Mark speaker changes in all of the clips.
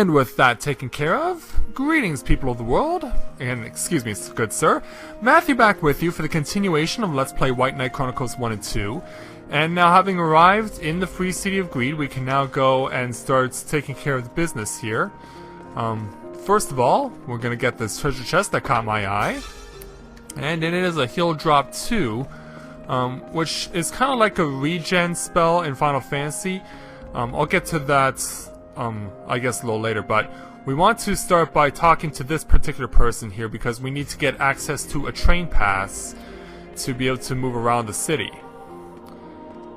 Speaker 1: And with that taken care of, greetings people of the world, and excuse me good sir, Matthew back with you for the continuation of Let's Play White Knight Chronicles 1 and 2. And now having arrived in the free city of Greede, we can now go and start taking care of the business here. First of all, we're going to get this treasure chest that caught my eye. And it is a heal drop 2, which is kind of like a regen spell in Final Fantasy. I'll get to that I guess a little later, but we want to start by talking to this particular person here because we need to get access to a train pass to be able to move around the city.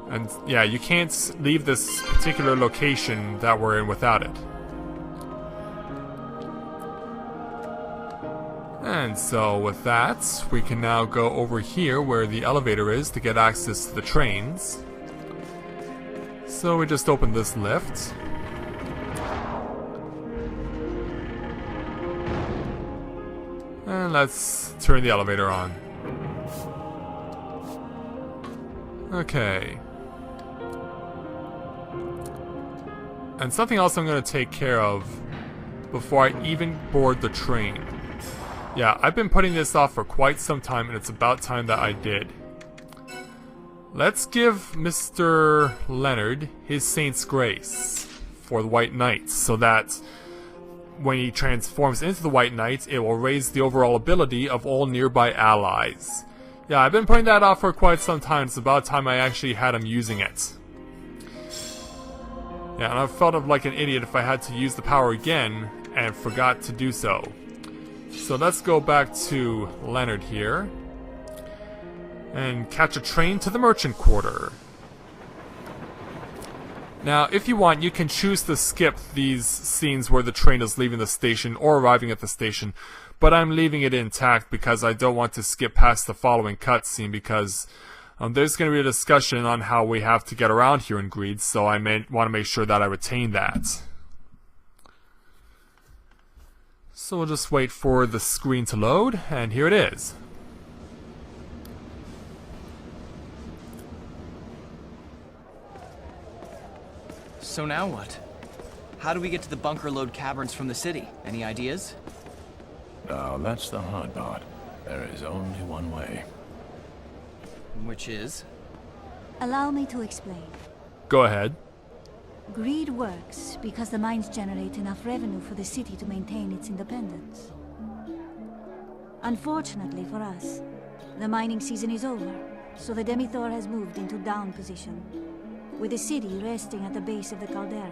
Speaker 1: And yeah, you can't leave this particular location that we're in without it. And so with that, we can now go over here where the elevator is to get access to the trains. So we just open this lift. And let's turn the elevator on. Okay. And something else I'm going to take care of before I even board the train. Yeah, I've been putting this off for quite some time, and it's about time that I did. Let's give Mr. Leonard his Saint's Grace for the White Knight, so that when he transforms into the White Knight, it will raise the overall ability of all nearby allies. Yeah, I've been putting that off for quite some time. It's about time I actually had him using it. Yeah, and I felt like an idiot if I had to use the power again and forgot to do so. So let's go back to Leonard here and catch a train to the merchant quarter. Now, if you want, you can choose to skip these scenes where the train is leaving the station or arriving at the station, but I'm leaving it intact because I don't want to skip past the following cutscene because there's going to be a discussion on how we have to get around here in Greede, so I want to make sure that I retain that. So we'll just wait for the screen to load, and here it is.
Speaker 2: So now what? How do we get to the Bunker Lode Caverns from the city? Any ideas?
Speaker 3: Now that's the hard part. There is only one way.
Speaker 2: Which is?
Speaker 4: Allow me to explain.
Speaker 1: Go ahead.
Speaker 4: Greed works because the mines generate enough revenue for the city to maintain its independence. Unfortunately for us, the mining season is over, so the Demithor has moved into down position, with the city resting at the base of the caldera.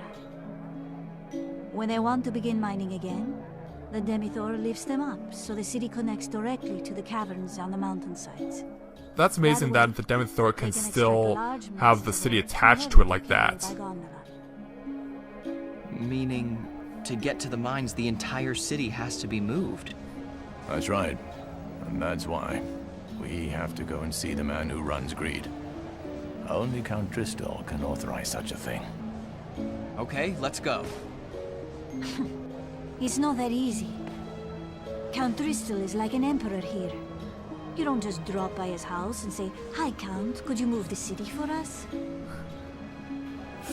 Speaker 4: When they want to begin mining again, the Demithor lifts them up, so the city connects directly to the caverns on the mountainsides.
Speaker 1: That's amazing that the Demithor can still have the city attached to it like that.
Speaker 2: Meaning, to get to the mines, the entire city has to be moved.
Speaker 3: That's right. And that's why we have to go and see the man who runs Greede. Only Count Drisdall can authorize such a thing.
Speaker 2: Okay, let's go.
Speaker 4: It's not that easy. Count Drisdall is like an emperor here. You don't just drop by his house and say, "Hi, Count, could you move the city for us?"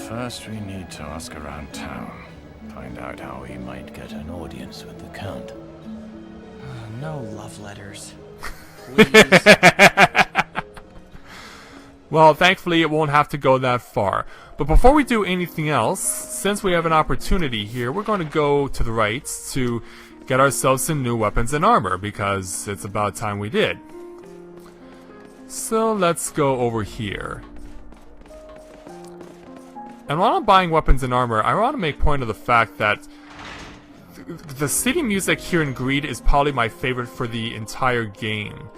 Speaker 3: First, we need to ask around town. Find out how we might get an audience with the Count.
Speaker 2: No love letters. Please.
Speaker 1: Well, thankfully it won't have to go that far. But before we do anything else, since we have an opportunity here, we're going to go to the right to get ourselves some new weapons and armor, because it's about time we did. So let's go over here. And while I'm buying weapons and armor, I want to make point of the fact that the city music here in Greede is probably my favorite for the entire game.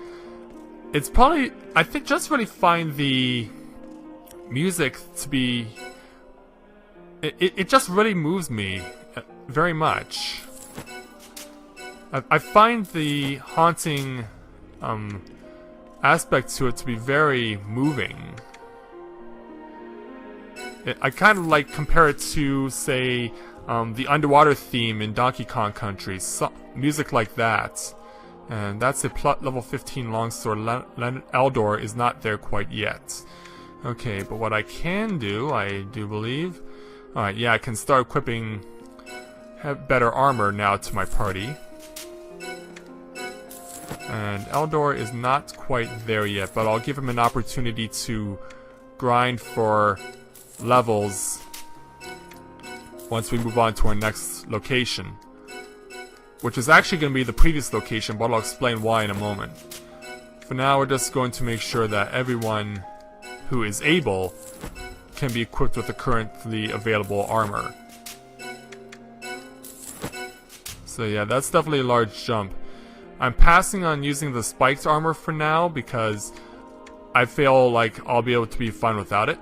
Speaker 1: It's probably, I think, just really find the music to be, it just really moves me very much. I find the haunting aspect to it to be very moving. I kind of like compare it to, say, the underwater theme in Donkey Kong Country, music like that. And that's a level 15 longsword. Eldor is not there quite yet. Okay, but what I can do, I do believe... Alright, yeah, I can start equipping have better armor now to my party. And Eldor is not quite there yet, but I'll give him an opportunity to grind for levels once we move on to our next location, which is actually going to be the previous location, but I'll explain why in a moment. For now, we're just going to make sure that everyone who is able can be equipped with the currently available armor. So yeah, that's definitely a large jump. I'm passing on using the spiked armor for now because I feel like I'll be able to be fine without it.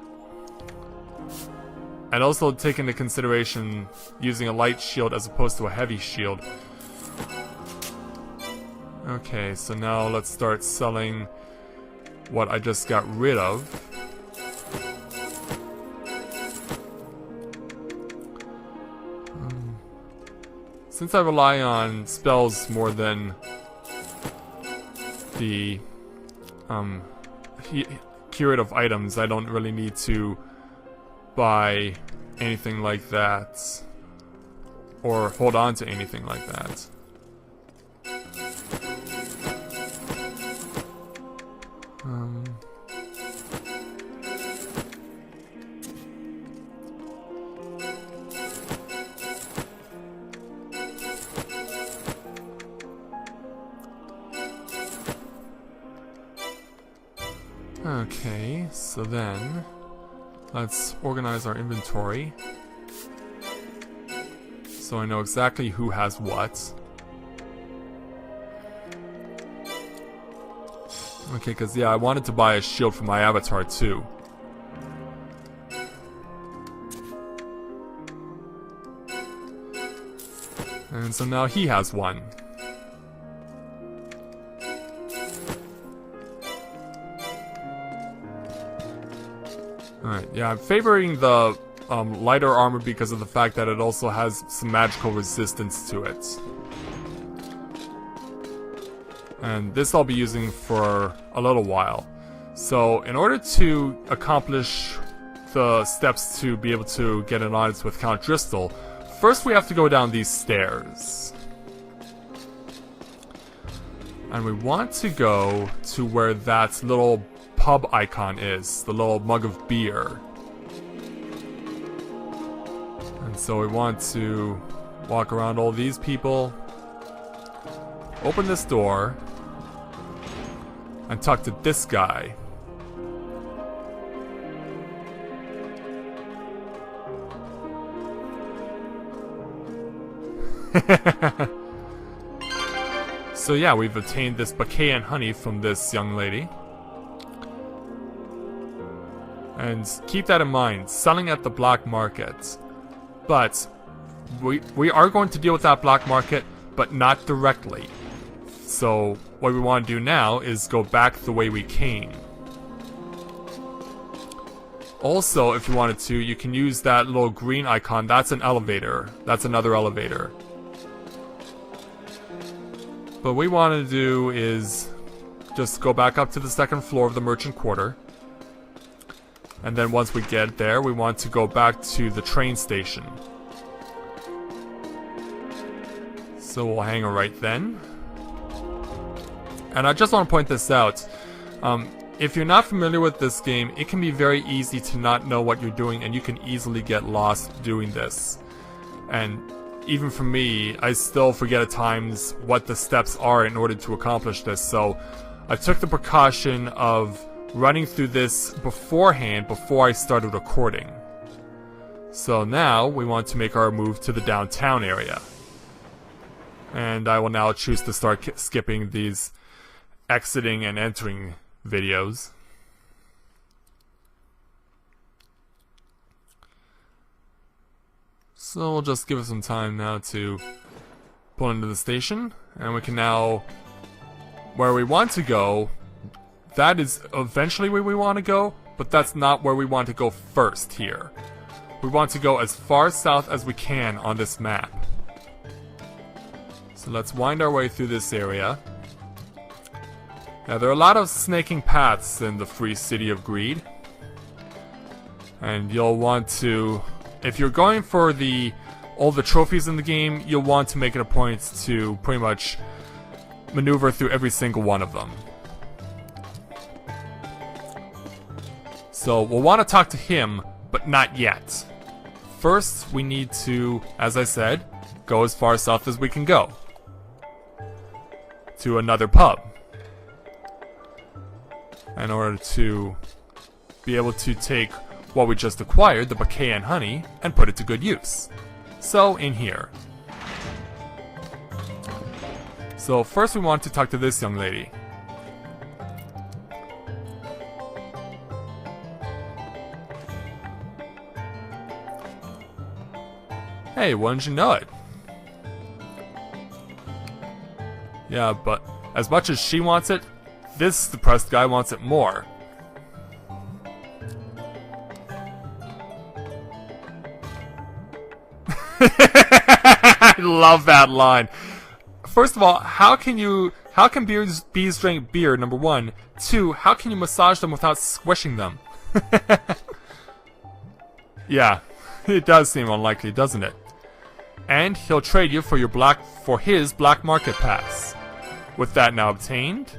Speaker 1: And also take into consideration using a light shield as opposed to a heavy shield. Okay, so now let's start selling what I just got rid of. Since I rely on spells more than the curative items, I don't really need to buy anything like that or hold on to anything like that. Okay, so then let's organize our inventory so I know exactly who has what. Okay, because yeah, I wanted to buy a shield for my avatar too. And so now he has one. Alright, yeah, I'm favoring the lighter armor because of the fact that it also has some magical resistance to it. And this I'll be using for a little while. So, in order to accomplish the steps to be able to get an audience with Count Drisdall, first we have to go down these stairs. And we want to go to where that little pub icon is, the little mug of beer. And so we want to walk around all these people, open this door, and talk to this guy. So yeah, we've obtained this bouquet and honey from this young lady. And keep that in mind, selling at the black market. But we are going to deal with that black market, but not directly. So what we want to do now is go back the way we came. Also, if you wanted to, you can use that little green icon. That's an elevator. That's another elevator. But what we want to do is just go back up to the second floor of the merchant quarter. And then once we get there, we want to go back to the train station. So we'll hang a right then. And I just want to point this out. If you're not familiar with this game, it can be very easy to not know what you're doing, and you can easily get lost doing this. And even for me, I still forget at times what the steps are in order to accomplish this. So I took the precaution of running through this beforehand before I started recording. So now we want to make our move to the downtown area. And I will now choose to start skipping these exiting and entering videos. So we'll just give it some time now to pull into the station, and we can now, where we want to go, that is eventually where we want to go, but that's not where we want to go first here. We want to go as far south as we can on this map. So let's wind our way through this area. Now there are a lot of snaking paths in the free city of Greede. And you'll want to, if you're going for the all the trophies in the game, you'll want to make it a point to pretty much maneuver through every single one of them. So we'll want to talk to him, but not yet. First, we need to, as I said, go as far south as we can go. To another pub. In order to be able to take what we just acquired, the bouquet and honey, and put it to good use. So, in here. So, first we want to talk to this young lady. Hey, why didn't you know it? Yeah, but as much as she wants it, this depressed guy wants it more. I love that line. First of all, how can bees drink beer, number one? Two, how can you massage them without squishing them? Yeah, it does seem unlikely, doesn't it? And he'll trade you for his black market pass. With that now obtained,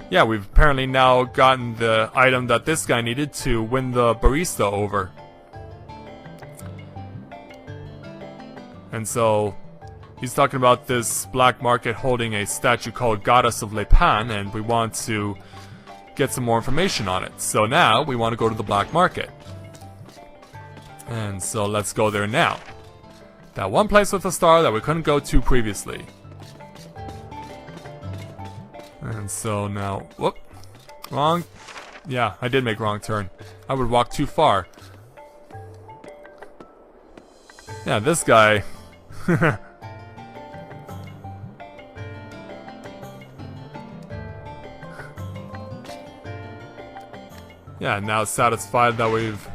Speaker 1: yeah, we've apparently now gotten the item that this guy needed to win the barista over. And so, he's talking about this black market holding a statue called Goddess of Le Pan, and we want to get some more information on it. So now, we want to go to the black market. And so, let's go there now. That one place with a star that we couldn't go to previously. And so now, whoop, wrong, yeah, I did make wrong turn. I would walk too far. Yeah, this guy. Yeah, now satisfied that we've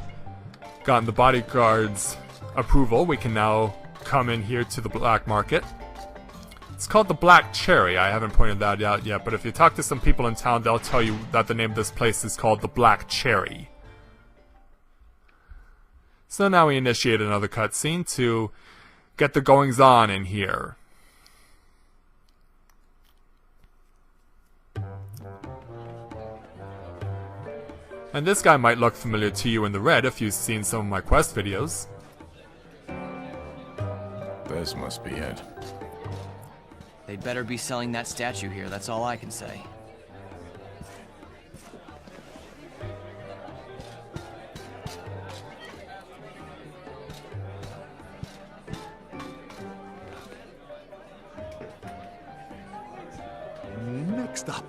Speaker 1: gotten the bodyguard's approval, we can now come in here to the black market. It's called the Black Cherry. I haven't pointed that out yet, but if you talk to some people in town, they'll tell you that the name of this place is called the Black Cherry. So now we initiate another cutscene to get the goings-on in here. And this guy might look familiar to you in the red if you've seen some of my quest videos.
Speaker 3: This must be it.
Speaker 2: They'd better be selling that statue here, that's all I can say.
Speaker 5: Next up,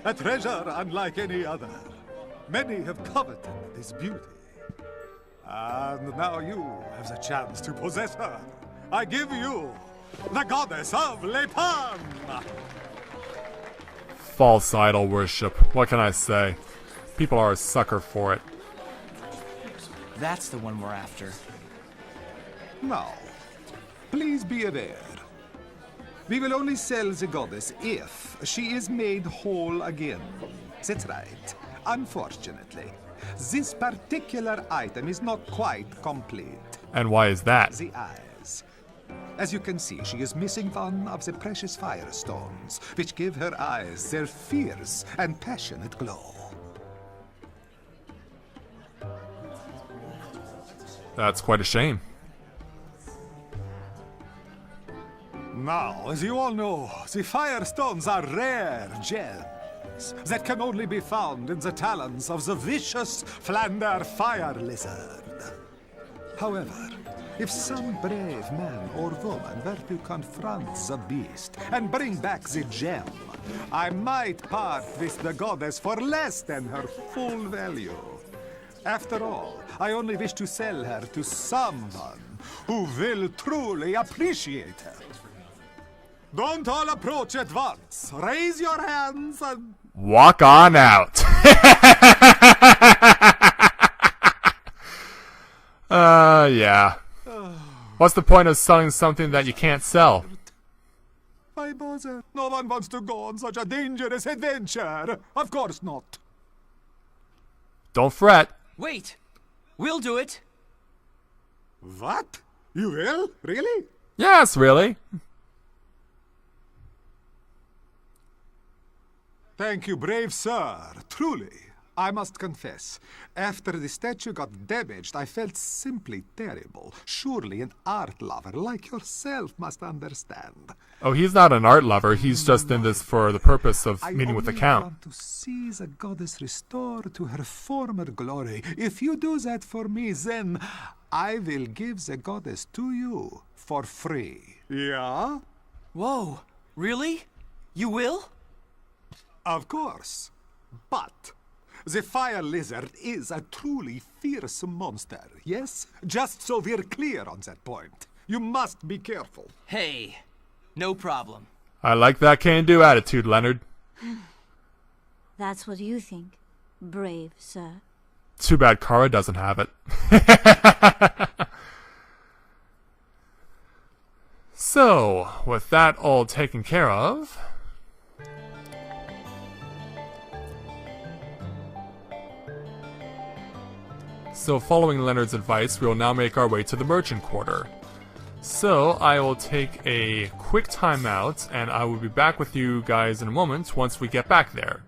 Speaker 5: a treasure unlike any other. Many have coveted this beauty. And now you have the chance to possess her. I give you the Goddess of Le Pan!
Speaker 1: False idol worship. What can I say? People are a sucker for it.
Speaker 2: That's the one we're after.
Speaker 5: Now, please be aware. We will only sell the goddess if she is made whole again. That's right. Unfortunately, this particular item is not quite complete.
Speaker 1: And why is that?
Speaker 5: The eyes. As you can see, she is missing one of the precious firestones, which give her eyes their fierce and passionate glow.
Speaker 1: That's quite a shame.
Speaker 5: Now, as you all know, the firestones are rare gems that can only be found in the talons of the vicious Flander fire lizard. However, if some brave man or woman were to confront the beast and bring back the gem, I might part with the goddess for less than her full value. After all, I only wish to sell her to someone who will truly appreciate her. Don't all approach at once. Raise your hands and...
Speaker 1: Walk on out. Yeah. What's the point of selling something that you can't sell?
Speaker 5: Why bother? No one wants to go on such a dangerous adventure. Of course not.
Speaker 1: Don't fret.
Speaker 2: Wait! We'll do it!
Speaker 5: What? You will? Really?
Speaker 1: Yes, really.
Speaker 5: Thank you, brave sir. Truly. I must confess, after the statue got damaged, I felt simply terrible. Surely an art lover like yourself must understand.
Speaker 1: Oh, he's not an art lover. He's just in this for the purpose of meeting with the
Speaker 5: I
Speaker 1: Count.
Speaker 5: want to see the goddess restored to her former glory. If you do that for me, then I will give the goddess to you for free. Yeah?
Speaker 2: Whoa, really? You will?
Speaker 5: Of course. But the fire lizard is a truly fierce monster, yes? Just so we're clear on that point. You must be careful.
Speaker 2: Hey, no problem.
Speaker 1: I like that can-do attitude, Leonard.
Speaker 4: That's what you think, brave sir.
Speaker 1: Too bad Kara doesn't have it. So, with that all taken care of... So, following Leonard's advice, we will now make our way to the merchant quarter. So, I will take a quick time out, and I will be back with you guys in a moment once we get back there.